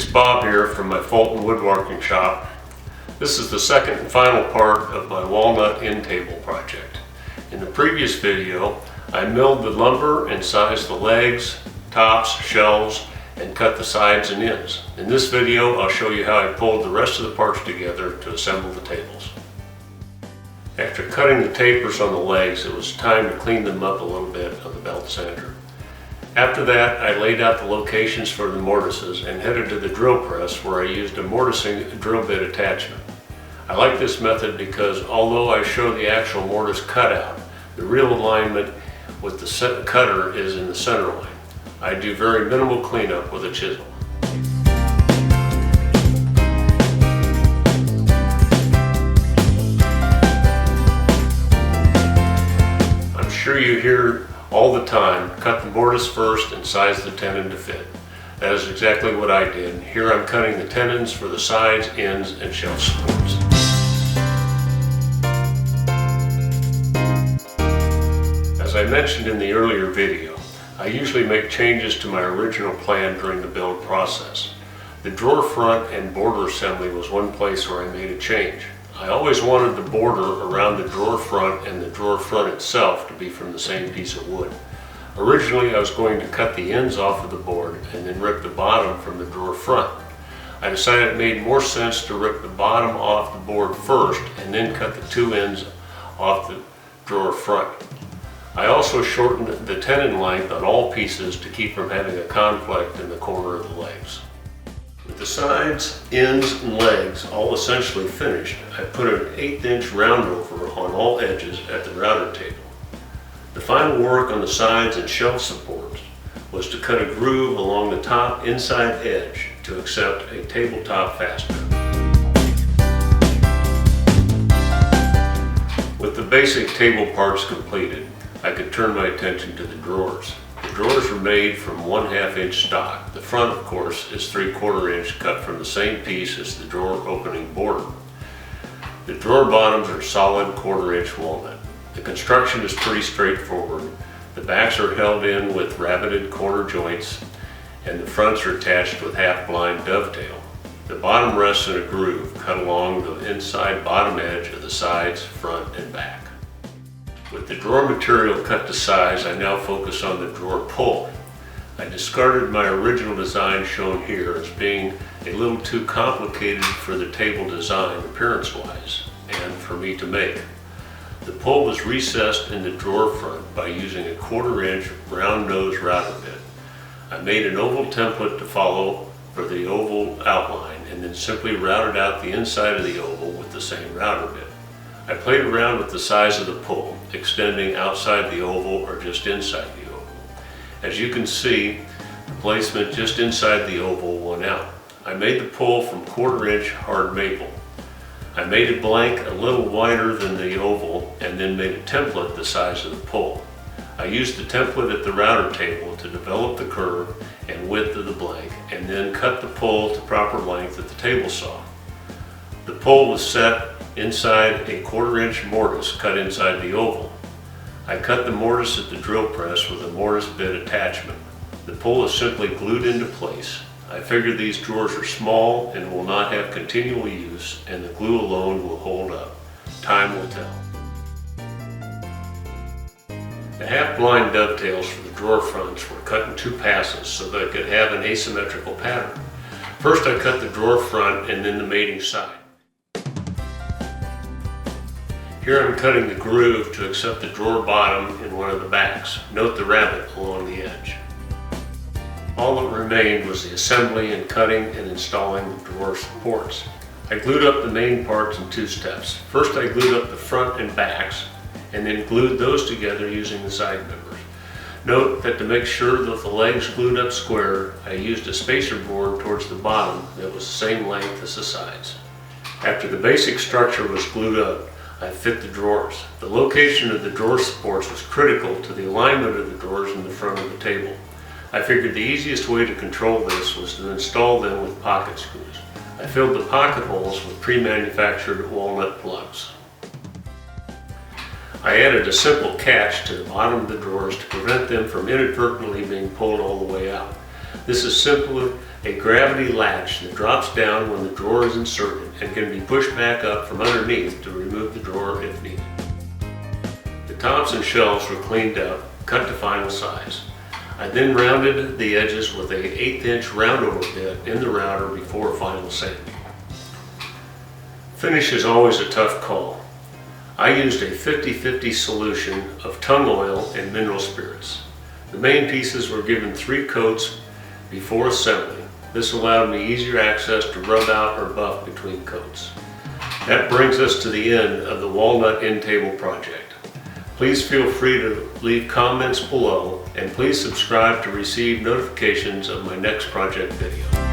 It's Bob here from my Fulton woodworking shop. This is the second and final part of my walnut end table project. In the previous video, I milled the lumber and sized the legs, tops, shelves, and cut the sides and ends. In this video, I'll show you how I pulled the rest of the parts together to assemble the tables. After cutting the tapers on the legs, it was time to clean them up a little bit on the belt sander. After that, I laid out the locations for the mortises and headed to the drill press where I used a mortising drill bit attachment. I like this method because although I show the actual mortise cutout, the real alignment with the cutter is in the center line. I do very minimal cleanup with a chisel. I'm sure you hear all the time, cut the mortise first and size the tenon to fit. That is exactly what I did. Here I'm cutting the tenons for the sides, ends, and shelf supports. As I mentioned in the earlier video, I usually make changes to my original plan during the build process. The drawer front and border assembly was one place where I made a change. I always wanted the border around the drawer front and the drawer front itself to be from the same piece of wood. Originally I was going to cut the ends off of the board and then rip the bottom from the drawer front. I decided it made more sense to rip the bottom off the board first and then cut the two ends off the drawer front. I also shortened the tenon length on all pieces to keep from having a conflict in the corner of the legs. With the sides, ends, and legs all essentially finished, I put an 1/8 inch round over on all edges at the router table. The final work on the sides and shelf supports was to cut a groove along the top inside edge to accept a tabletop fastener. With the basic table parts completed, I could turn my attention to the drawers. The drawers are made from 1/2 inch stock. The front, of course, is 3/4 inch cut from the same piece as the drawer opening border. The drawer bottoms are solid 1/4 inch walnut. The construction is pretty straightforward. The backs are held in with rabbeted corner joints and the fronts are attached with half-blind dovetail. The bottom rests in a groove cut along the inside bottom edge of the sides, front, and back. With the drawer material cut to size, I now focus on the drawer pull. I discarded my original design shown here as being a little too complicated for the table design appearance-wise and for me to make. The pull was recessed in the drawer front by using a 1/4 inch round nose router bit. I made an oval template to follow for the oval outline and then simply routed out the inside of the oval with the same router bit. I played around with the size of the pull, extending outside the oval or just inside the oval. As you can see, the placement just inside the oval won out. I made the pull from 1/4 inch hard maple. I made it blank a little wider than the oval and then made a template the size of the pull. I used the template at the router table to develop the curve and width of the blank and then cut the pull to proper length at the table saw. The pull was set inside a 1/4 inch mortise cut inside the oval. I cut the mortise at the drill press with a mortise bit attachment. The pull is simply glued into place. I figure these drawers are small and will not have continual use, and the glue alone will hold up. Time will tell. The half-blind dovetails for the drawer fronts were cut in 2 passes so that I could have an asymmetrical pattern. First I cut the drawer front and then the mating side. Here I'm cutting the groove to accept the drawer bottom in one of the backs. Note the rabbet along the edge. All that remained was the assembly and cutting and installing the drawer supports. I glued up the main parts in 2 steps. First I glued up the front and backs and then glued those together using the side members. Note that to make sure that the legs glued up square, I used a spacer board towards the bottom that was the same length as the sides. After the basic structure was glued up, I fit the drawers. The location of the drawer supports was critical to the alignment of the drawers in the front of the table. I figured the easiest way to control this was to install them with pocket screws. I filled the pocket holes with pre-manufactured walnut plugs. I added a simple catch to the bottom of the drawers to prevent them from inadvertently being pulled all the way out. This is simply a gravity latch that drops down when the drawer is inserted and can be pushed back up from underneath to remove the drawer if needed. The tops and shelves were cleaned up, cut to final size. I then rounded the edges with an 1/8 inch roundover bit in the router before final sanding. Finish is always a tough call. I used a 50-50 solution of tung oil and mineral spirits. The main pieces were given 3 coats before assembly. This allowed me easier access to rub out or buff between coats. That brings us to the end of the Walnut end table project. Please feel free to leave comments below, and please subscribe to receive notifications of my next project video.